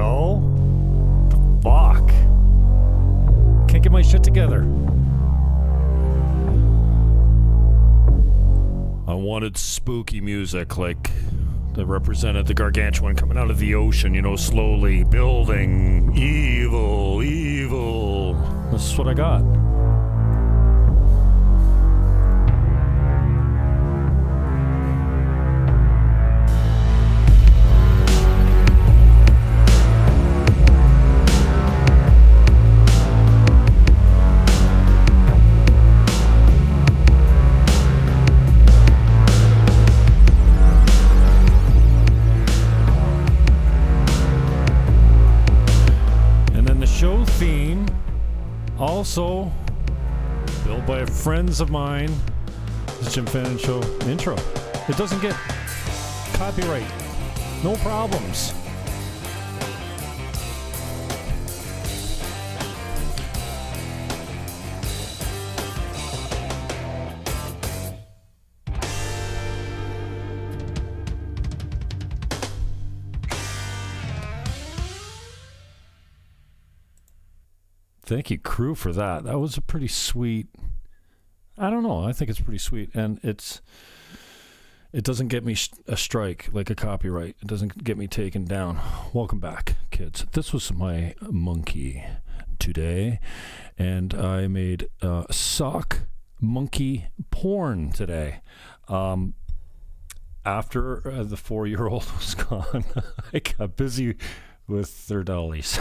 yo. Fuck. Can't get my shit together. I wanted spooky music like that represented the gargantuan coming out of the ocean, slowly building. Evil. This is what I got. Theme, also built by friends of mine. This is Jim Fannon Show intro. It doesn't get copyright. No problems. Thank you, crew, for that. That was a pretty sweet. I don't know. I think it's pretty sweet, and it doesn't get me a strike like a copyright. It doesn't get me taken down. Welcome back, kids. This was my monkey today, and I made sock monkey porn today. After the 4-year-old was gone, I got busy with their dollies.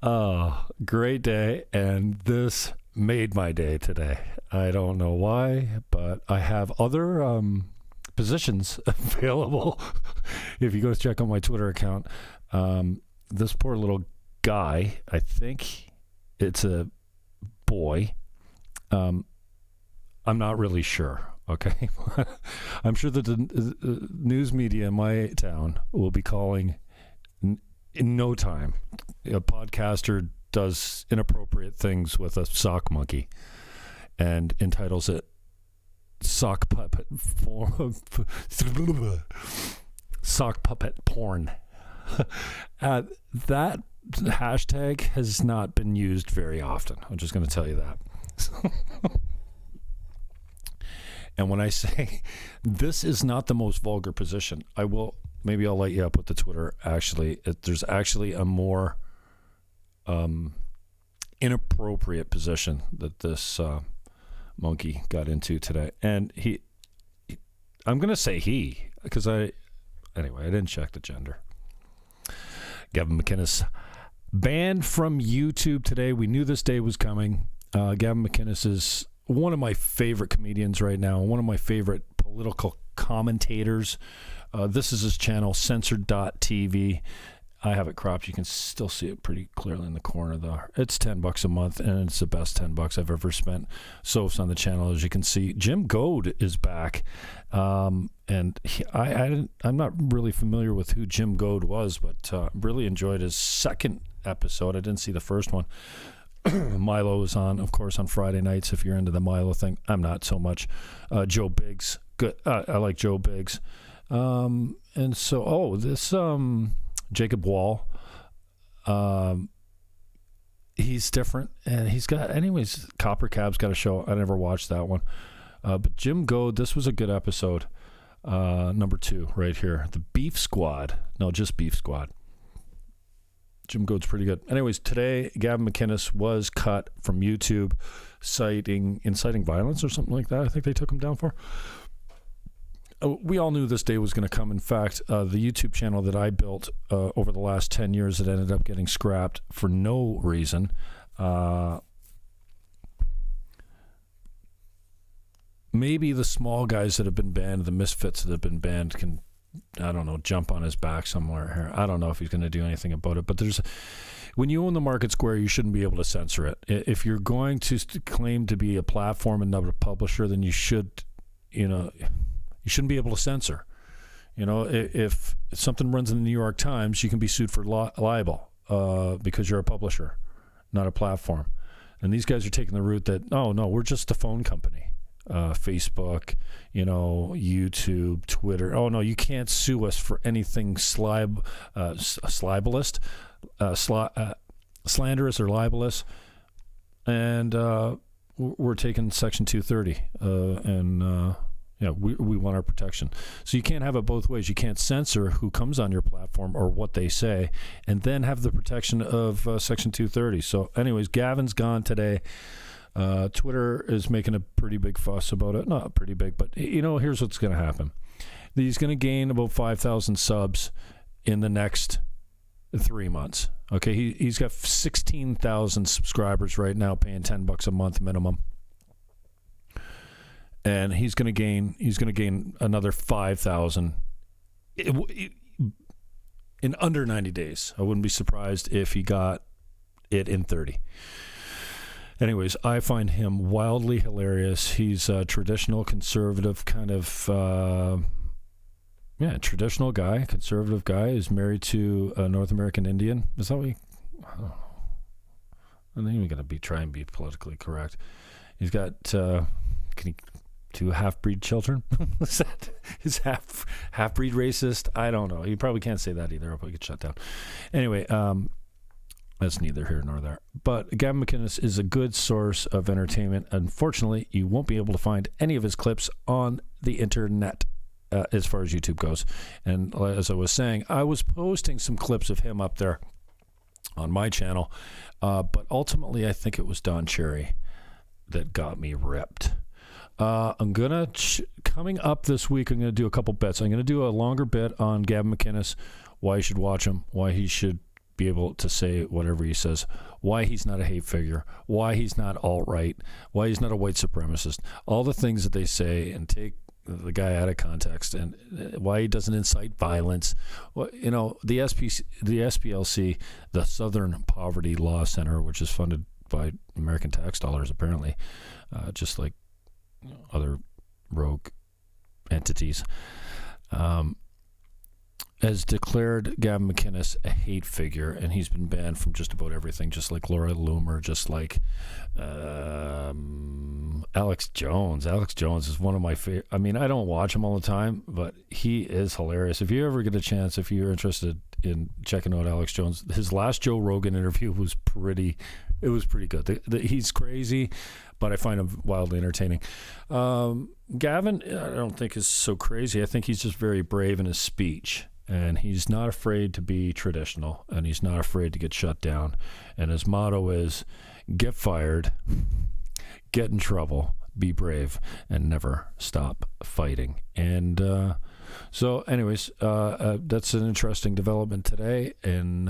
Oh, great day, and this made my day today. I don't know why, but I have other positions available. If you go check out my Twitter account, this poor little guy, I think it's a boy. I'm not really sure, okay? I'm sure that the news media in my town will be calling in no time. A podcaster does inappropriate things with a sock monkey and entitles it sock puppet porn. That hashtag has not been used very often. I'm just going to tell you that. And when I say this is not the most vulgar position, maybe I'll light you up with the Twitter. Actually, there's actually a more inappropriate position that this monkey got into today. And I'm going to say he, because I didn't check the gender. Gavin McKinnon banned from YouTube today. We knew this day was coming. Gavin McKinnon is one of my favorite comedians right now, one of my favorite political commentators. This is his channel, censored.tv. I have it cropped. You can still see it pretty clearly in the corner, though. It's $10 a month, and it's the best $10 I've ever spent. So it's on the channel, as you can see. Jim Goad is back, and I'm not really familiar with who Jim Goad was, but really enjoyed his second episode. I didn't see the first one. Milo is on, of course, on Friday nights. If you're into the Milo thing, I'm not so much. Joe Biggs, good. I like Joe Biggs. And so, this Jacob Wall, he's different, and he's got, anyways, Copper Cab's got a show. I never watched that one. But Jim Goad, this was a good episode. Number 2 right here. The Beef Squad. No, just Beef Squad. Jim Goad's pretty good. Anyways, today, Gavin McKinnon was cut from YouTube, inciting violence or something like that. I think they took him down for. We all knew this day was going to come. In fact, the YouTube channel that I built over the last 10 years that ended up getting scrapped for no reason. Maybe the small guys that have been banned, the misfits that have been banned, can, I don't know, jump on his back somewhere here. I don't know if he's going to do anything about it. But when you own the market square, you shouldn't be able to censor it. If you're going to claim to be a platform and not a publisher, then you should, you shouldn't be able to censor. If something runs in the New York Times, you can be sued for libel because you're a publisher, not a platform. And these guys are taking the route that, oh, no, we're just a phone company. Facebook, YouTube, Twitter. Oh no, you can't sue us for anything slanderous or libelous, and we're taking Section 230, we want our protection. So you can't have it both ways. You can't censor who comes on your platform or what they say, and then have the protection of Section 230. So, anyways, Gavin's gone today. Twitter is making a pretty big fuss about it. Not pretty big, but here's what's going to happen. He's going to gain about 5,000 subs in the next 3 months. Okay, he's got 16,000 subscribers right now, paying $10 a month minimum, and he's going to gain another 5,000 in under 90 days. I wouldn't be surprised if he got it in 30. Anyways, I find him wildly hilarious. He's a traditional conservative kind of, traditional guy, conservative guy. He's married to a North American Indian. Is that what I don't know. I think we're going to try and be politically correct. He's got, two half-breed children. Is half-breed racist? I don't know. You probably can't say that either. I'll probably get shut down. Anyway, that's neither here nor there. But Gavin McKinnon is a good source of entertainment. Unfortunately, you won't be able to find any of his clips on the internet as far as YouTube goes. And as I was saying, I was posting some clips of him up there on my channel. But ultimately, I think it was Don Cherry that got me ripped. I'm going to, coming up this week, I'm going to do a couple bits. I'm going to do a longer bit on Gavin McKinnon, why you should watch him, why he should be able to say whatever he says, why he's not a hate figure, why he's not alt-right, why he's not a white supremacist, all the things that they say and take the guy out of context, and why he doesn't incite violence. Well, the SPLC, the Southern Poverty Law Center, which is funded by American tax dollars apparently, just like other rogue entities, has declared Gavin McKinnon a hate figure, and he's been banned from just about everything, just like Laura Loomer, just like Alex Jones. Alex Jones is one of my favorite. I mean, I don't watch him all the time, but he is hilarious. If you ever get a chance, if you're interested in checking out Alex Jones, his last Joe Rogan interview was pretty good. He's crazy, but I find him wildly entertaining. Gavin, I don't think is so crazy. I think he's just very brave in his speech. And he's not afraid to be traditional, and he's not afraid to get shut down. And his motto is, get fired, get in trouble, be brave, and never stop fighting. And so anyways, that's an interesting development today in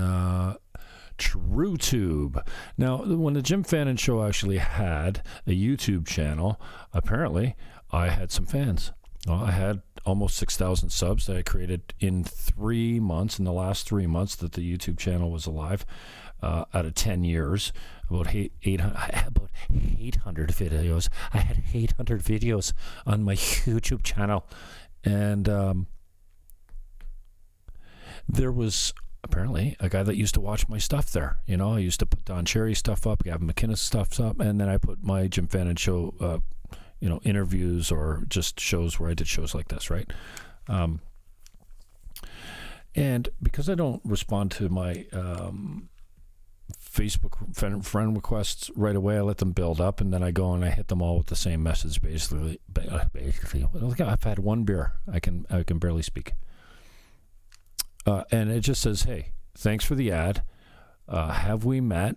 TrueTube. Now, when the Jim Fannon Show actually had a YouTube channel, apparently I had some fans. Well, I had almost 6,000 subs that I created in 3 months, in the last 3 months that the YouTube channel was alive, out of 10 years, about 800 videos. I had 800 videos on my YouTube channel. And there was apparently a guy that used to watch my stuff there. I used to put Don Cherry stuff up, Gavin McKinnon stuff up, and then I put my Jim Fannon Show interviews or just shows where I did shows like this, right? And because I don't respond to my Facebook friend requests right away, I let them build up, and then I go and I hit them all with the same message. Basically, look, I've had one beer. I can barely speak, and it just says, "Hey, thanks for the ad. Have we met?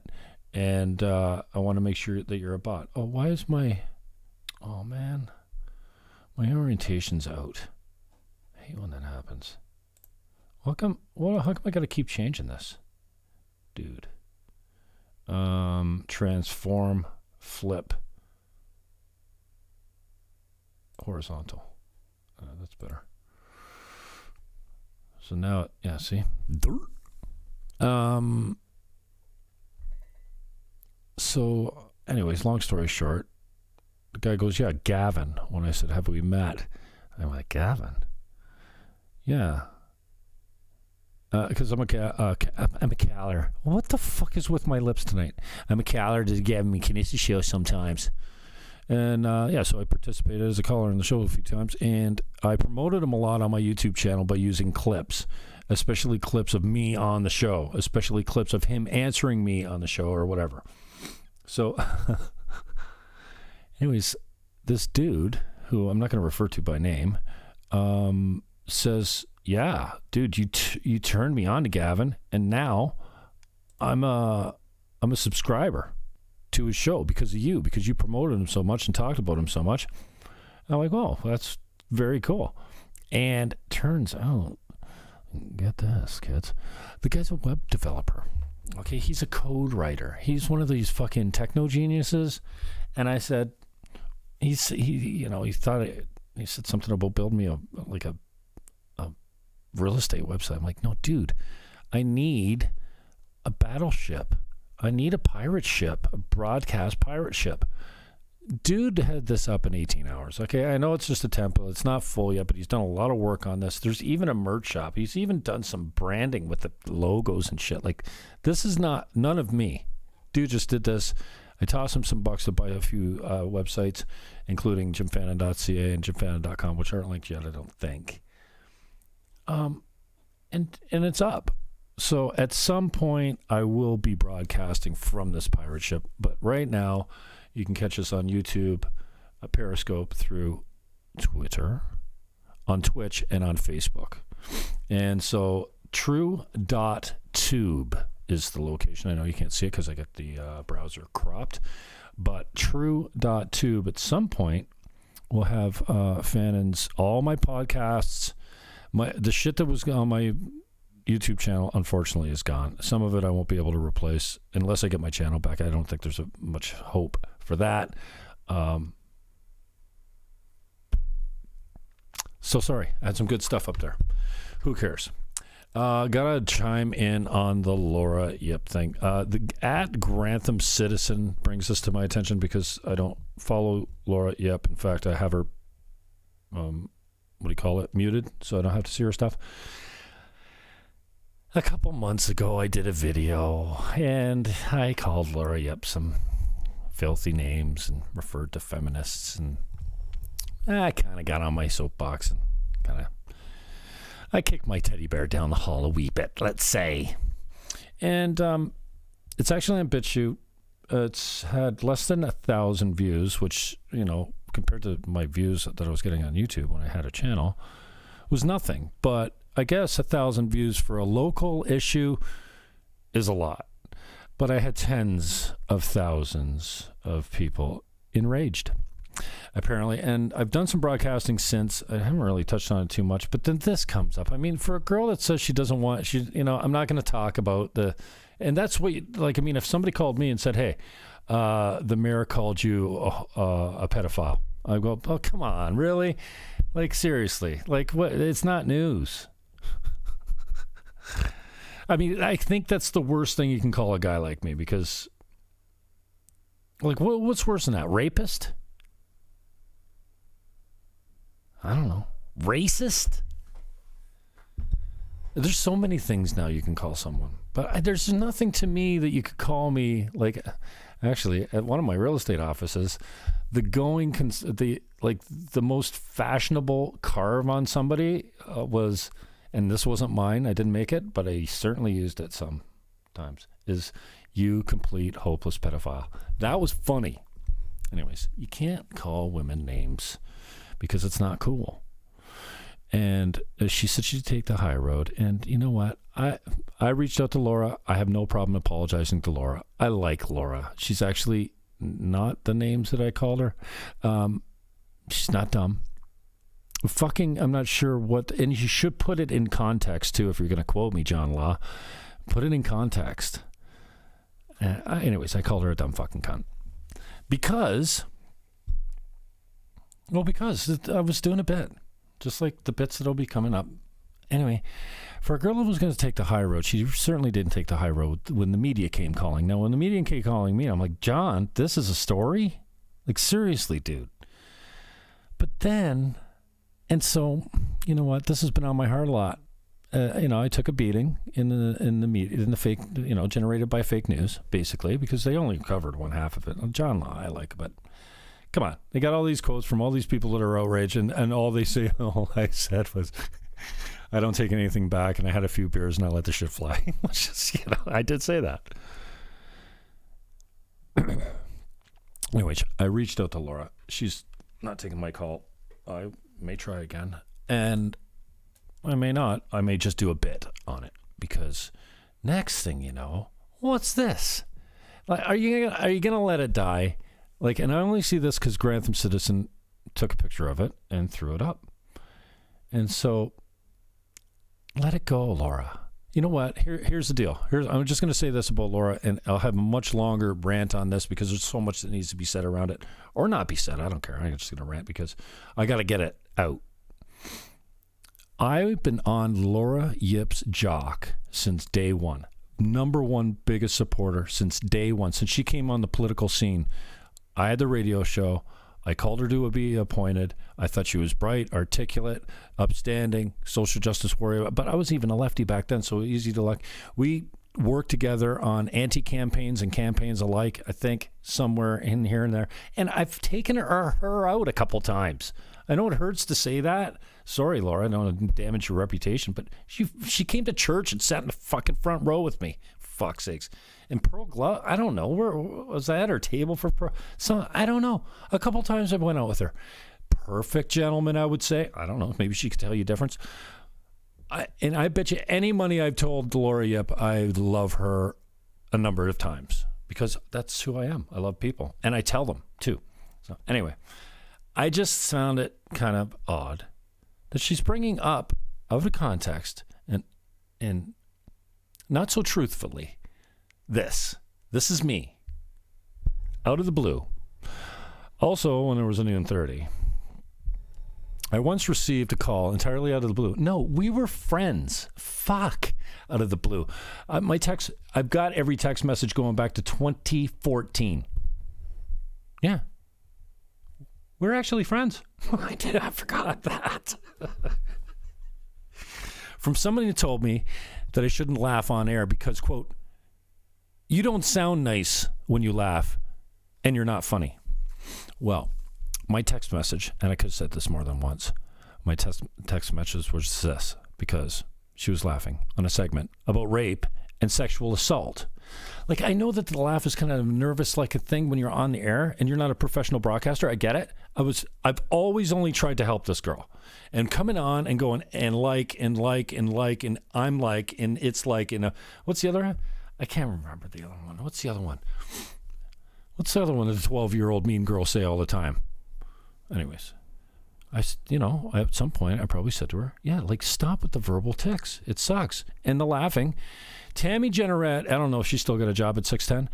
And I want to make sure that you're a bot." Oh, why is my orientation's out? I hate when that happens. How come I got to keep changing this, dude? Transform, flip, horizontal. That's better. So now, yeah, see? So, anyways, long story short, the guy goes, "Yeah, Gavin." When I said, "Have we met?" I'm like, "Gavin?" "Yeah." Because I'm a caller. What the fuck is with my lips tonight? I'm a caller to Gavin McKinnon show sometimes. And so I participated as a caller in the show a few times, and I promoted him a lot on my YouTube channel by using clips, especially clips of me on the show, especially clips of him answering me on the show or whatever. So, anyways, this dude, who I'm not going to refer to by name, says, yeah, dude, you turned me on to Gavin, and now I'm a subscriber to his show because of you, because you promoted him so much and talked about him so much. And I'm like, oh, that's very cool. And turns out, get this, kids, the guy's a web developer. Okay, he's a code writer. He's one of these fucking techno geniuses. And I said, he said something about building me a real estate website. I'm like, no, dude, I need a battleship. I need a pirate ship, a broadcast pirate ship. Dude had this up in 18 hours. Okay, I know it's just a template. It's not full yet, but he's done a lot of work on this. There's even a merch shop. He's even done some branding with the logos and shit. Like, this is none of me. Dude just did this. I tossed him some bucks to buy a few websites, including jimfannon.ca and jimfannon.com, which aren't linked yet, I don't think. And it's up. So at some point, I will be broadcasting from this pirate ship. But right now, you can catch us on YouTube, Periscope, through Twitter, on Twitch, and on Facebook. And so true.tube is the location. I know you can't see it because I got the browser cropped. But true.tube, at some point, will have Fannon's, all my podcasts, the shit that was on my YouTube channel, unfortunately, is gone. Some of it I won't be able to replace unless I get my channel back. I don't think there's much hope for that. So sorry. I had some good stuff up there. Who cares? Gotta chime in on the Laura Ip thing. The at Grantham Citizen brings this to my attention because I don't follow Laura Ip. In fact, I have her, muted, so I don't have to see her stuff. A couple months ago, I did a video, and I called Laura Ip some filthy names and referred to feminists, and I kind of got on my soapbox and I kicked my teddy bear down the hall a wee bit, let's say. And it's actually on BitChute. It's had less than 1,000 views, which, compared to my views that I was getting on YouTube when I had a channel, was nothing. But I guess 1,000 views for a local issue is a lot. But I had tens of thousands of people enraged, apparently. And I've done some broadcasting since. I haven't really touched on it too much. But then this comes up. I mean, for a girl that says she doesn't want, I'm not going to talk about and that's what, if somebody called me and said, hey, the mayor called you a pedophile, I go, oh, come on, really? Like, seriously, what? It's not news. I mean, I think that's the worst thing you can call a guy like me because, what's worse than that? Rapist? I don't know. Racist? There's so many things now you can call someone, but there's nothing to me that you could call me. Actually, at one of my real estate offices, the most fashionable carve on somebody was, and this wasn't mine, I didn't make it, but I certainly used it sometimes, is "you complete hopeless pedophile." That was funny. Anyways, you can't call women names because it's not cool. And she said she'd take the high road. And you know what? I reached out to Laura. I have no problem apologizing to Laura. I like Laura. She's actually not the names that I called her. She's not dumb. I'm not sure what, and you should put it in context too. If you're going to quote me, John Law, put it in context. Anyways, I called her a dumb fucking cunt because I was doing a bit, just like the bits that'll be coming up. Anyway, for a girl who was going to take the high road, she certainly didn't take the high road when the media came calling. Now, when the media came calling me, I'm like, John, this is a story? Like, seriously, dude. But then, and so, you know what? This has been on my heart a lot. I took a beating in the media, in the fake, generated by fake news, basically, because they only covered one half of it. John Law, I like, but Come on. They got all these quotes from all these people that are outraged, and all they say, all I said was, I don't take anything back, and I had a few beers, and I let the shit fly. Which is, I did say that. Anyways, I reached out to Laura. She's not taking my call. I may try again, and I may not. I may just do a bit on it, because next thing you know, what's this? Like, are you gonna let it die? Like, and I only see this because Grantham Citizen took a picture of it and threw it up, and so let it go, Laura. You know what? Here's the deal. I'm just going to say this about Laura, and I'll have a much longer rant on this because there's so much that needs to be said around it, or not be said. I don't care. I'm just going to rant because I got to get it out. I've been on Laura Ip's jock since day one. Number one biggest supporter since day one. Since she came on the political scene, I had the radio show. I called her to be appointed. I thought she was bright, articulate, upstanding, social justice warrior. But I was even a lefty back then, so easy to like. We worked together on anti-campaigns and campaigns alike, I think, somewhere in here and there. And I've taken her out a couple times. I know it hurts to say that. Sorry, Laura, I don't want to damage your reputation, but she came to church and sat in the fucking front row with me. Fuck's sakes. And Pearl Glove, I don't know. Where was that at her table for Pearl? So I don't know. A couple times I went out with her. Perfect gentleman, I would say. I don't know. Maybe she could tell you a difference. And I bet you any money I've told Laura Ip, I love her a number of times because that's who I am. I love people. And I tell them too. So anyway, I just found it kind of odd that she's bringing up out of context and not so truthfully, this is me, out of the blue. Also, when there was a noon 30, I once received a call entirely out of the blue. No, we were friends. Fuck, out of the blue. My text, I've got every text message going back to 2014. Yeah. We're actually friends. I forgot that. From somebody who told me that I shouldn't laugh on air because, quote, you don't sound nice when you laugh, and you're not funny. Well, my text message, and I could have said this more than once, my text message was this, because she was laughing on a segment about rape and sexual assault. Like, I know that the laugh is kind of nervous like a thing when you're on the air and you're not a professional broadcaster. I get it. I've always only tried to help this girl. And coming on and going and and I'm like, and it's like, what's the other one? I can't remember the other one. What's the other one? What's the other one that a 12-year-old mean girl say all the time? Anyways, at some point I probably said to her, yeah, like, stop with the verbal tics. It sucks. And the laughing. Tammy Jenneret, I don't know if she's still got a job at 610.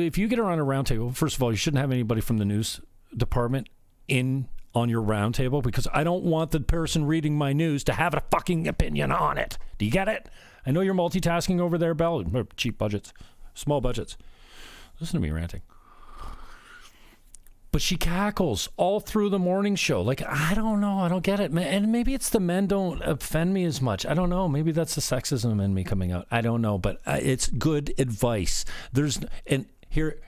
If you get her on a round table, first of all, you shouldn't have anybody from the news department on your round table because I don't want the person reading my news to have a fucking opinion on it. Do you get it? I know you're multitasking over there, Bell. Cheap budgets, small budgets. Listen to me ranting. But she cackles all through the morning show. Like, I don't know. I don't get it. And maybe it's the men don't offend me as much. I don't know. Maybe that's the sexism in me coming out. I don't know. But it's good advice. And here,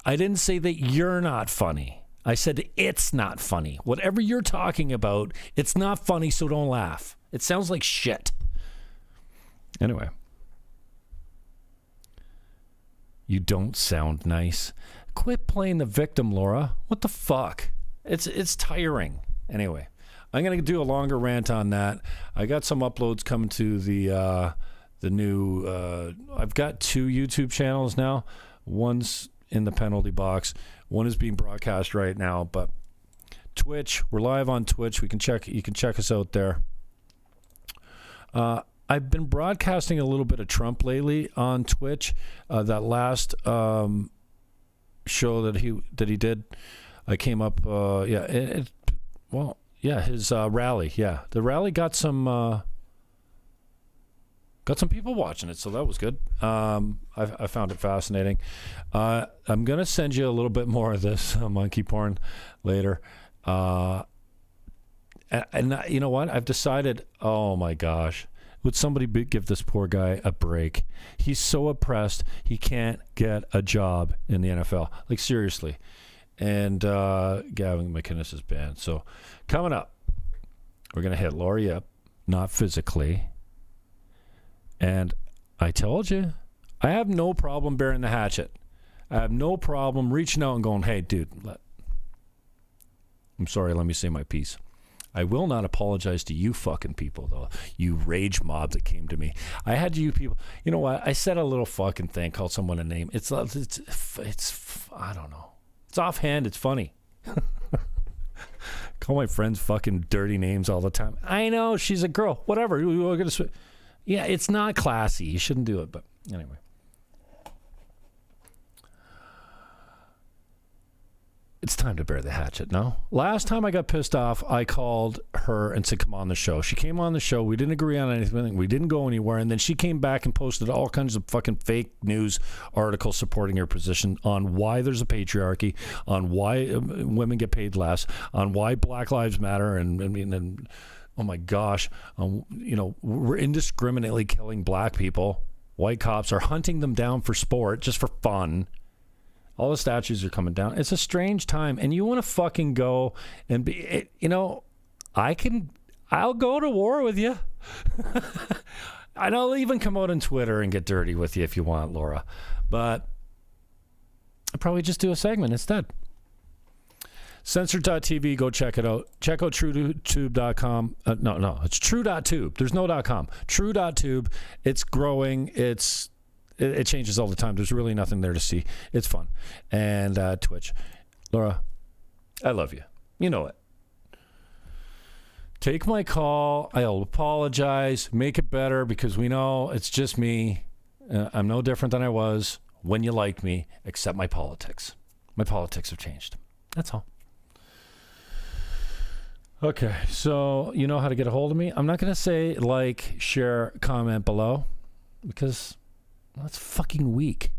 I didn't say that you're not funny. I said it's not funny. Whatever you're talking about, it's not funny, so don't laugh. It sounds like shit. Anyway. You don't sound nice. Quit playing the victim, Laura. What the fuck? It's tiring. Anyway, I'm going to do a longer rant on that. I got some uploads coming to the new... I've got 2 YouTube channels now. One's in the penalty box. One is being broadcast right now. But Twitch, we're live on Twitch. You can check us out there. I've been broadcasting a little bit of Trump lately on Twitch. That last... show that he did, I came up his rally, the rally got some people watching it, so that was good. I found it fascinating. I'm gonna send you a little bit more of this monkey porn later, and you know what, I've decided, oh my gosh, would somebody give this poor guy a break? He's so oppressed, he can't get a job in the NFL. Like, seriously. and Gavin McKinnon is banned. So coming up, we're going to hit Laura Ip, not physically. And I told you, I have no problem bearing the hatchet. I have no problem reaching out and going, hey, dude, I'm sorry, let me say my piece. I will not apologize to you fucking people, though. You rage mob that came to me. I had you people. You know what? I said a little fucking thing, called someone a name. It's I don't know. It's offhand. It's funny. Call my friends fucking dirty names all the time. I know, she's a girl. Whatever. Yeah, it's not classy. You shouldn't do it. But anyway. It's time to bear the hatchet, no? Last time I got pissed off, I called her and said, come on the show. She came on the show. We didn't agree on anything. We didn't go anywhere. And then she came back and posted all kinds of fucking fake news articles supporting her position on why there's a patriarchy, on why women get paid less, on why Black Lives Matter, and oh my gosh, we're indiscriminately killing black people. White cops are hunting them down for sport, just for fun. All the statues are coming down. It's a strange time. And you want to fucking go and be, I'll go to war with you. And I'll even come out on Twitter and get dirty with you if you want, Laura. But I'll probably just do a segment instead. Censored.tv, go check it out. Check out TrueTube.com. No, it's True.tube. There's no .com. True.tube. It's growing. It changes all the time. There's really nothing there to see. It's fun. And Twitch. Laura, I love you. You know it. Take my call. I'll apologize. Make it better, because we know it's just me. I'm no different than I was when you liked me, except my politics. My politics have changed. That's all. Okay, so you know how to get a hold of me. I'm not going to say like, share, comment below, because... well, that's fucking weak.